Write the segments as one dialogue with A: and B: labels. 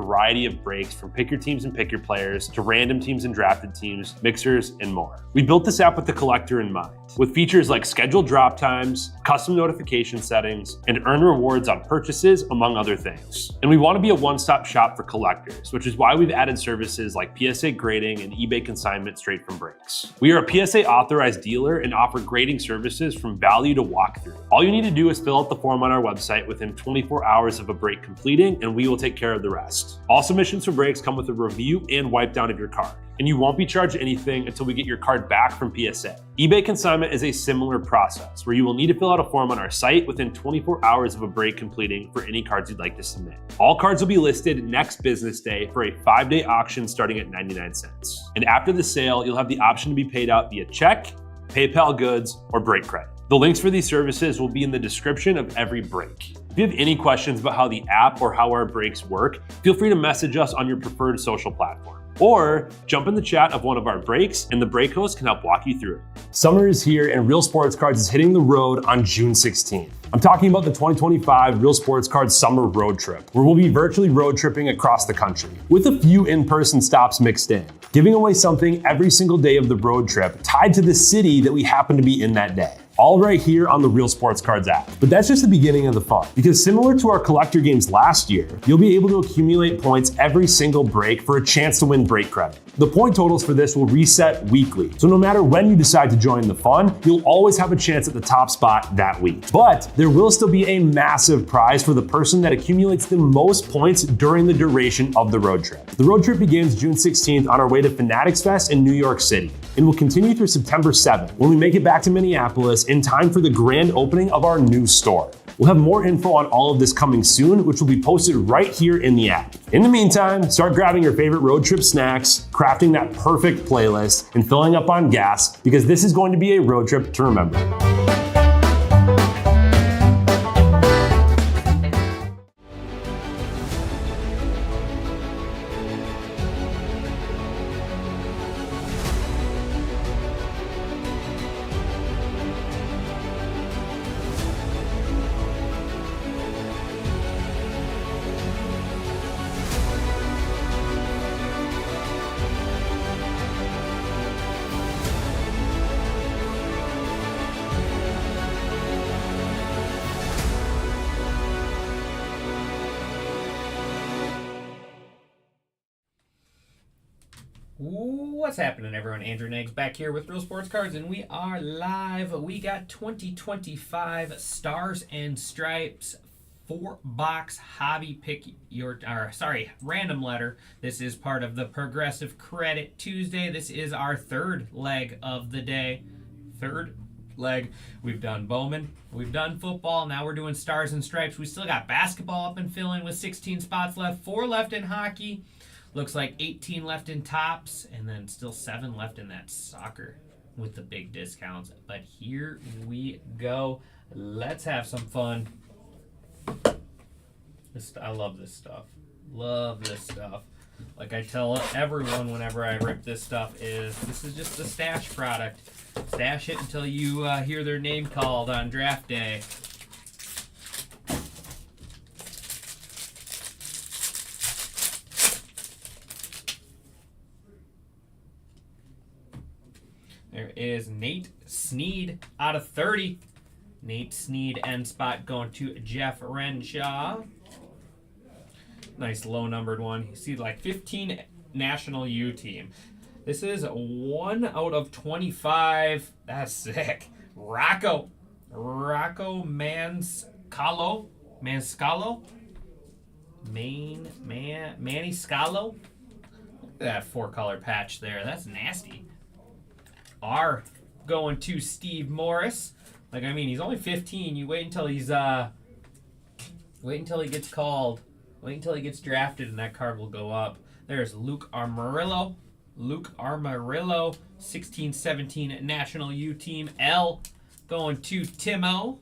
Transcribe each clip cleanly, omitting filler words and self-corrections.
A: variety of breaks from pick your teams and pick your players to random teams and drafted teams, mixers, and more. We built this app with the collector in mind, with features like scheduled drop times, custom notification settings, and earn rewards on purchases, among other things. And we want to be a one-stop shop for collectors, which is why we've added services like PSA grading and eBay consignment straight from breaks. We are a PSA authorized dealer and offer grading services from value to walkthrough. All you need to do is fill out the form on our website within 24 hours of a break completing, and we will take care of the rest. All submissions for breaks come with a review and wipe down of your card, and you won't be charged anything until we get your card back from PSA. eBay consignment is a similar process where you will need to fill out a form on our site within 24 hours of a break completing for any cards you'd like to submit. All cards will be listed next business day for a 5-day auction starting at 99 cents. And after the sale, you'll have the option to be paid out via check, PayPal goods, or break credit. The links for these services will be in the description of every break. If you have any questions about how the app or how our breaks work, feel free to message us on your preferred social platform. Or jump in the chat of one of our breaks and the break host can help walk you through it. Summer is here and Real Sports Cards is hitting the road on June 16th. I'm talking about the 2025 Real Sports Cards Summer Road Trip, where we'll be virtually road tripping across the country, with a few in-person stops mixed in, giving away something every single day of the road trip tied to the city that we happen to be in that day. All right here on the Real Sports Cards app. But that's just the beginning of the fun, because similar to our collector games last year, you'll be able to accumulate points every single break for a chance to win break credit. The point totals for this will reset weekly, so no matter when you decide to join the fun, you'll always have a chance at the top spot that week. But there will still be a massive prize for the person that accumulates the most points during the duration of the road trip. The road trip begins June 16th on our way to Fanatics Fest in New York City, and will continue through September 7th when we make it back to Minneapolis in time for the grand opening of our new store. We'll have more info on all of this coming soon, which will be posted right here in the app. In the meantime, start grabbing your favorite road trip snacks, crafting that perfect playlist, and filling up on gas, because this is going to be a road trip to remember.
B: What's happening, everyone? Andrew Nags back here with Real Sports Cards, and we are live. We got 2025 Stars and Stripes 4-box hobby pick your, random letter. This is part of the Progressive Credit Tuesday. This is our third leg of the day. Third leg. We've done Bowman, we've done football, now we're doing Stars and Stripes. We still got basketball up and filling with 16 spots left, 4 left in hockey. Looks like 18 left in tops, and then still 7 left in that soccer with the big discounts. But here we go. Let's have some fun. I love this stuff. Love this stuff. Like I tell everyone whenever I rip this stuff this is just a stash product. Stash it until you hear their name called on draft day. There is Nate Sneed out of 30. Nate Sneed end spot going to Jeff Renshaw. Nice low numbered one. You see like 15 National U team. This is 1 out of 25. That's sick. Rocco Maniscalco. Look at that 4-color patch there. That's nasty. R going to Steve Morris. He's only 15. You wait until he gets called. Wait until he gets drafted and that card will go up. There's Luke Armarillo, 16-17 National U team. L going to Timo.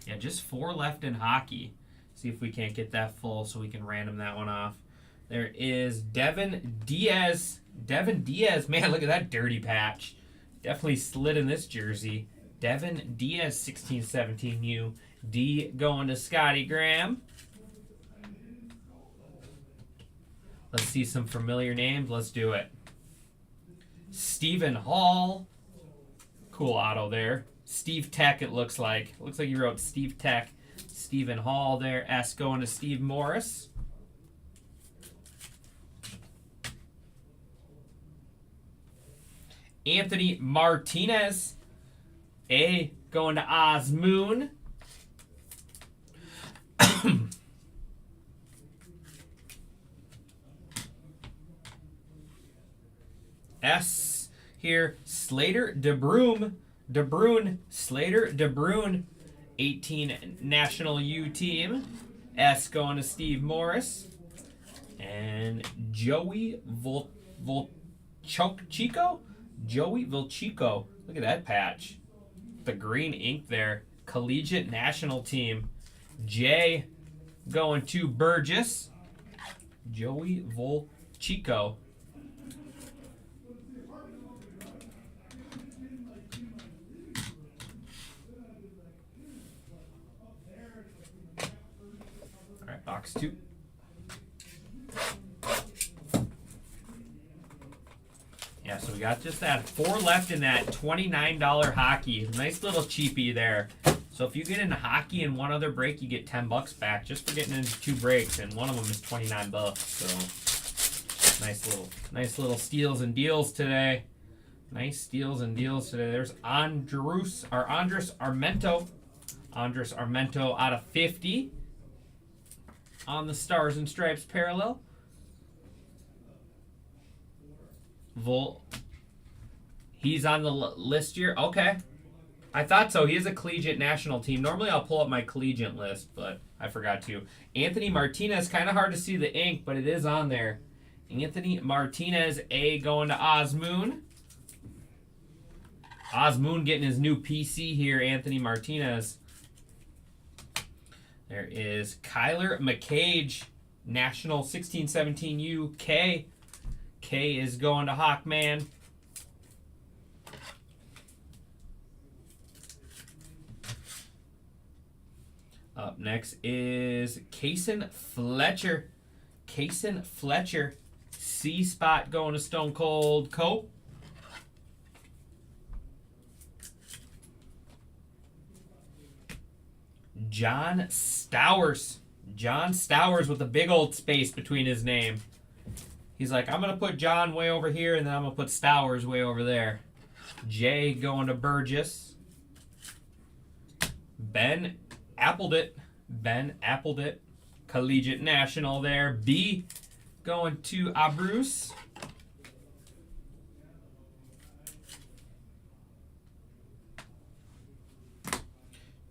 B: Yeah, just 4 left in hockey. See if we can't get that full so we can random that one off. There is Devin Diaz. Man, look at that dirty patch. Definitely slid in this jersey. Devin Diaz, 16-17U. D going to Scotty Graham. Let's see some familiar names. Let's do it. Stephen Hall. Cool auto there. Steve Tech, it looks like. Looks like you wrote Steve Tech. Stephen Hall there. S going to Steve Morris. Anthony Martinez. A going to Oz Moon. S here, Slater DeBroom, Slater DeBrune, 18 National U team. S going to Steve Morris. And Joey Volchico? Joey Volchico. Look at that patch. The green ink there. Collegiate National team. J going to Burgess. Joey Volchico. Box 2. Yeah, so we got just that 4 left in that $29 hockey. Nice little cheapie there. So if you get into hockey in one other break, you get $10 back just for getting into 2 breaks, and one of them is $29. So nice little steals and deals today. Nice steals and deals today. There's Andres Armento. Andres Armento out of 50. On the Stars and Stripes parallel. He's on the list here. Okay. I thought so. He is a collegiate national team. Normally I'll pull up my collegiate list, but I forgot to. Anthony Martinez, kind of hard to see the ink, but it is on there. Anthony Martinez, A going to Osmoon. Osmoon getting his new PC here, Anthony Martinez. There is Kyler McCage, National 16-17U K. K is going to Hawkman. Up next is Kaysen Fletcher. Kaysen Fletcher. C spot going to Stone Cold Cope. John Stowers. John Stowers with a big old space between his name. He's like, I'm going to put John way over here, and then I'm going to put Stowers way over there. J going to Burgess. Ben Appleditt. Collegiate National there. B going to Abruz.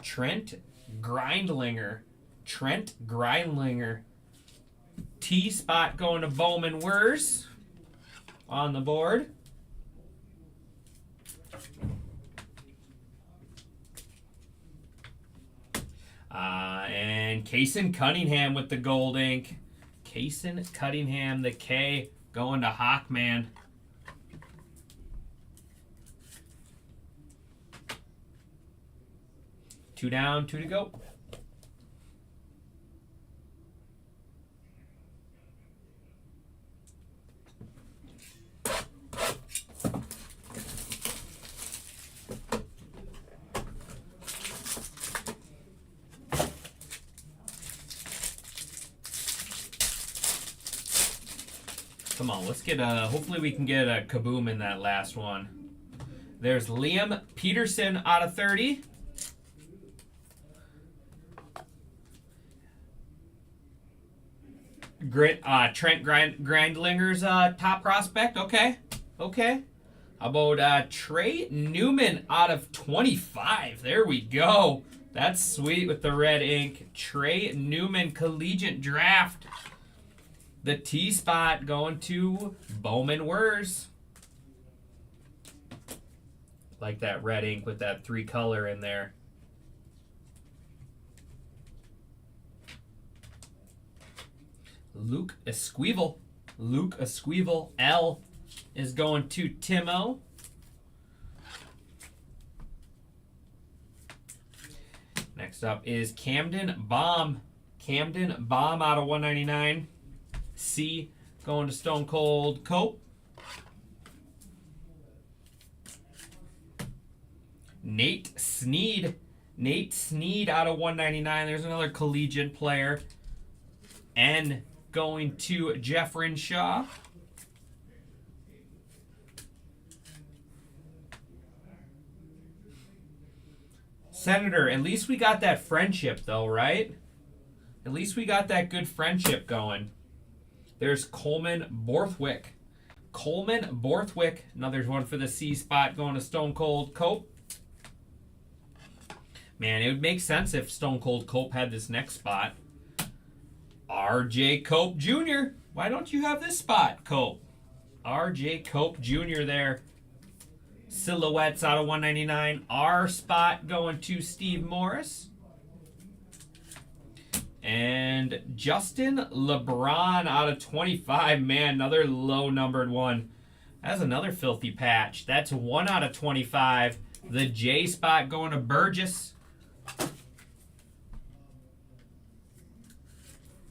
B: Trent Grindlinger. T spot going to Bowman Wers on the board. And Kaysen Cunningham with the gold ink. Kaysen Cunningham, the K going to Hawkman. Two down, 2 to go. Come on, let's get hopefully we can get a kaboom in that last one. There's Liam Peterson out of 30. Trent Grindlinger's top prospect. Okay. How about Trey Newman out of 25? There we go. That's sweet with the red ink. Trey Newman collegiate draft. The T spot going to Bowman Wers. Like that red ink with that 3 color in there. Luke Esquivel. L is going to Timo. Next up is Camden Bomb. Camden Bomb out of 199. C going to Stone Cold Cope. Nate Snead. Nate Snead out of 199. There's another collegiate player. N going to Jeff Rinshaw. Senator, at least we got that friendship though, right? At least we got that good friendship going. There's Coleman Borthwick. Coleman Borthwick. Another one for the C spot going to Stone Cold Cope. Man, it would make sense if Stone Cold Cope had this next spot. R.J. Cope Jr. Why don't you have this spot, Cope? R.J. Cope Jr. there. Silhouettes out of 199. R spot going to Steve Morris. And Justin LeBron out of 25. Man, another low numbered one. That's another filthy patch. That's 1 out of 25. The J spot going to Burgess.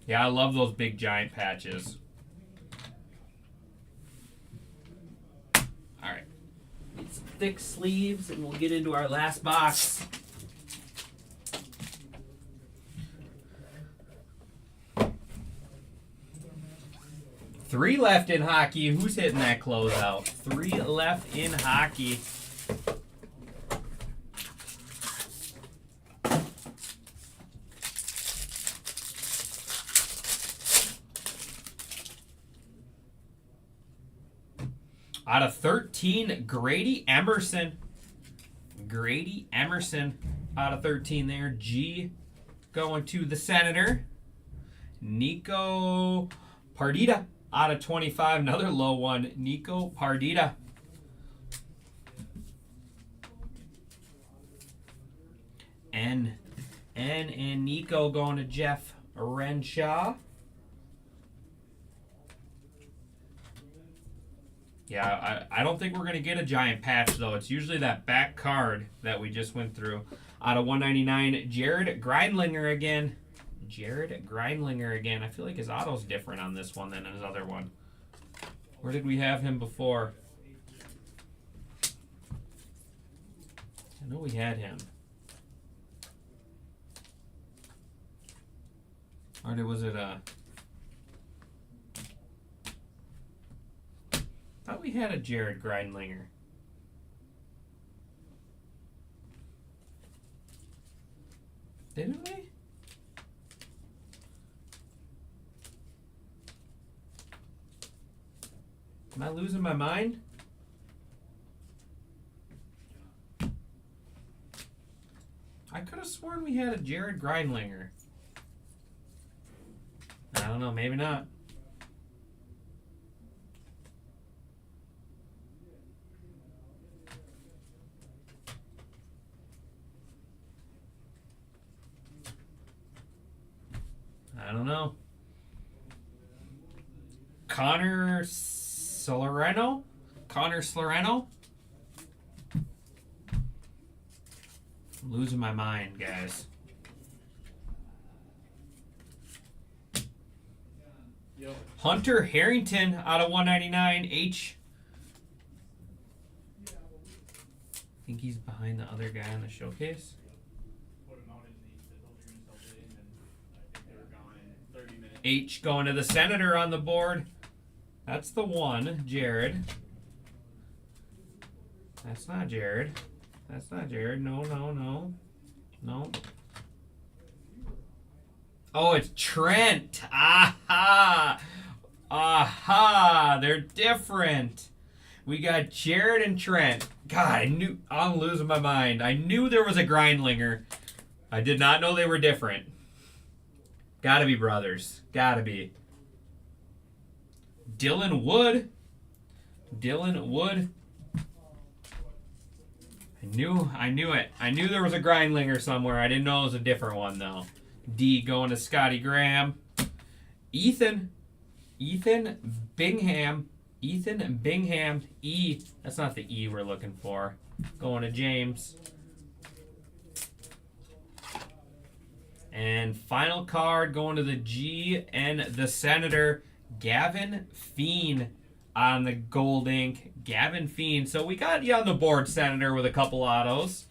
B: Yeah, I love those big giant patches. All right. Need some thick sleeves and we'll get into our last box. Three left in hockey. Who's hitting that closeout? 3 left in hockey. Out of 13, Grady Emerson. Grady Emerson out of 13 there. G going to the Senator. Nico Pardita out of 25. Another low one. Nico Pardita. N and Nico going to Jeff Renshaw. Yeah, I don't think we're going to get a giant patch, though. It's usually that back card that we just went through. Out of 199, Jared Greindlinger again. Jared Greindlinger again. I feel like his auto's different on this one than his other one. Where did we have him before? I know we had him. Or was it a... I thought we had a Jared Greindlinger. Didn't we? Am I losing my mind? I could have sworn we had a Jared Greindlinger. I don't know, maybe not. I don't know. Connor Salerno? Connor Salerno? I'm losing my mind, guys.
C: Yep.
B: Hunter Harrington out of 199. H. I think he's behind the other guy on the showcase. H going to the Senator on the board. That's the one, Jared. That's not Jared. That's not Jared. No, no, no. No. Oh, it's Trent. Aha. Aha. They're different. We got Jared and Trent. God, I'm losing my mind. I knew there was a Greindlinger. I did not know they were different. Gotta be brothers. Gotta be. Dylan Wood. Dylan Wood. I knew it. I knew there was a Greindlinger somewhere. I didn't know it was a different one, though. D going to Scotty Graham. Ethan Bingham. Ethan Bingham. E. That's not the E we're looking for. Going to James. And final card going to the G and the Senator, Gavin Feen on the gold ink. Gavin Feen. So we got you on the board, Senator, with a couple autos.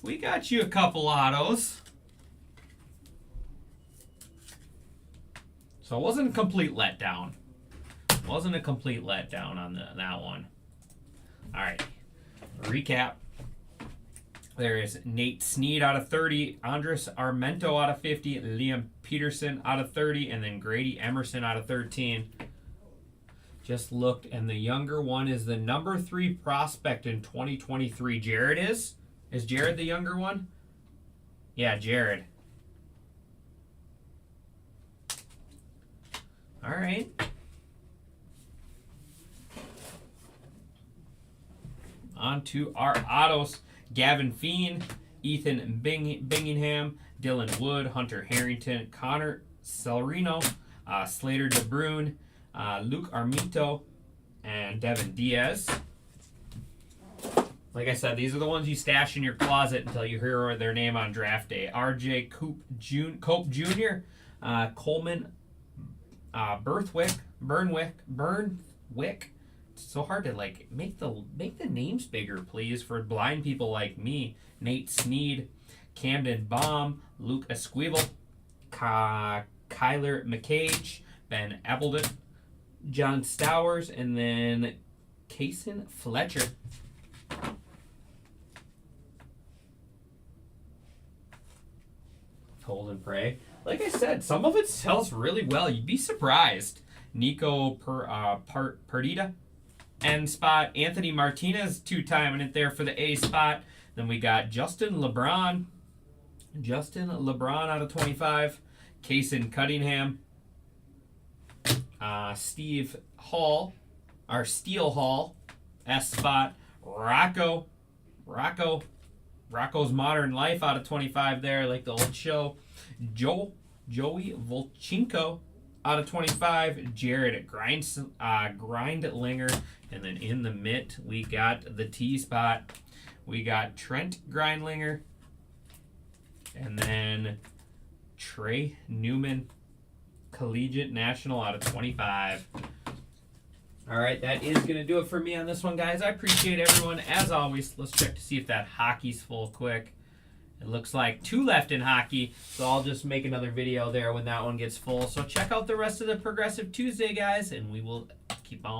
B: We got you a couple autos. So it wasn't a complete letdown. Wasn't a complete letdown on that one. All right. Recap. There is Nate Snead out of 30, Andres Armento out of 50, Liam Peterson out of 30, and then Grady Emerson out of 13. Just looked, and the younger one is the number 3 prospect in 2023. Jared is? Is Jared the younger one? Yeah, Jared. All right. On to our autos. Gavin Feen, Ethan Bingingham, Dylan Wood, Hunter Harrington, Connor Celerino, Slater DeBrune, Luke Armito, and Devin Diaz. Like I said, these are the ones you stash in your closet until you hear their name on draft day. RJ Cope Jr., Coleman Burnwick. It's so hard to make the names bigger, please, for blind people like me. Nate Snead, Camden Baum, Luke Esquivel, Kyler McCage, Ben Appleton, John Stowers, and then Kason Fletcher. Hold and pray. Like I said, some of it sells really well. You'd be surprised. Nico Perdita, N spot. Anthony Martinez 2-timing it there for the A spot. Then we got Justin LeBron out of 25. Kason Cunningham. Steve Hall, or Steel Hall, S spot. Rocco's Modern Life out of 25 there, like the old show. Joey Volchenko out of 25. Jared Grindlinger. And then in the mitt, we got the T spot. We got Trent Grindlinger. And then Trey Newman, Collegiate National out of 25. All right, that is going to do it for me on this one, guys. I appreciate everyone. As always, let's check to see if that hockey's full quick. It looks like 2 left in hockey, so I'll just make another video there when that one gets full. So check out the rest of the Progressive Tuesday, guys, and we will keep on.